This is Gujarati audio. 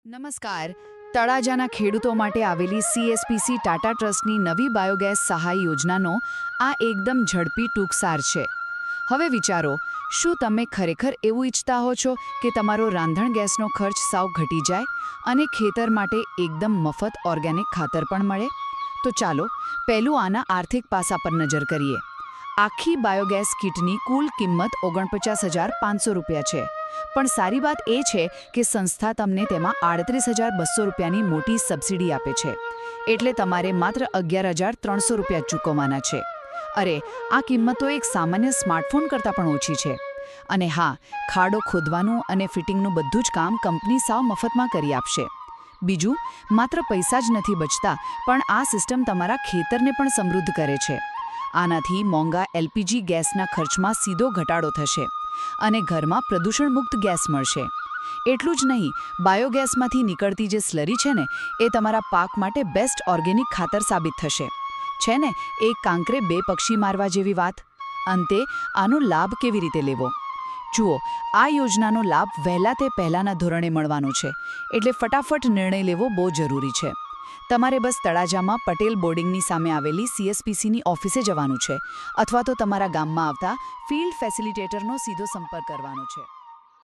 નમસ્કાર. તળાજાના ખેડૂતો માટે આવેલી સીએસપીસી ટાટા ટ્રસ્ટની નવી બાયોગેસ સહાય યોજનાનો આ એકદમ ઝડપી ટૂંકસાર છે. હવે વિચારો, શું તમે ખરેખર એવું ઈચ્છતા હો છો કે તમારો રાંધણ ગેસનો ખર્ચ સાવ ઘટી જાય અને ખેતર માટે એકદમ મફત ઓર્ગેનિક ખાતર પણ મળે? તો ચાલો પહેલું આના આર્થિક પાસા પર નજર કરીએ. આખી બાયોગેસ કિટની કુલ કિંમત 49,500 રૂપિયા છે. પણ સારી વાત એ છે કે સંસ્થા તમને તેમાં 38,200 રૂપિયાની મોટી સબસિડી આપે છે. એટલે તમારે માત્ર 11,300 રૂપિયા ચૂકવવાના છે. અરે, આ કિંમત તો એક સામાન્ય સ્માર્ટફોન કરતાં પણ ઓછી છે. અને હા, ખાડો ખોદવાનું અને ફિટિંગનું બધું જ કામ કંપની સાવ મફતમાં કરી આપશે. બીજું, માત્ર પૈસા જ નથી બચતા, પણ આ સિસ્ટમ તમારા ખેતરને પણ સમૃદ્ધ કરે છે. આનાથી મોંઘા એલપીજી ગેસના ખર્ચમાં સીધો ઘટાડો થશે અને ઘરમાં પ્રદૂષણ-મુક્ત ગેસ મળશે. એટલું જ નહીં, બાયોગેસમાંથી નીકળતી જે સ્લરી છે ને, એ તમારા પાક માટે બેસ્ટ ઓર્ગેનિક ખાતર સાબિત થશે. છે ને એક કાંકરે બે પક્ષી મારવા જેવી વાત? અંતે આનો લાભ કેવી રીતે લેવો? જુઓ, આ યોજનાનો લાભ વહેલા તે પહેલાંના ધોરણે મળવાનો છે, એટલે ફટાફટ નિર્ણય લેવો બહુ જરૂરી છે. તમારે બસ તળાજામાં પટેલ બોર્ડિંગની સામે આવેલી સીએસપીસીની ઓફિસે જવાનું છે, અથવા તો તમારા ગામમાં આવતા ફિલ્ડ ફેસિલિટેટરનો સીધો સંપર્ક કરવાનો છે.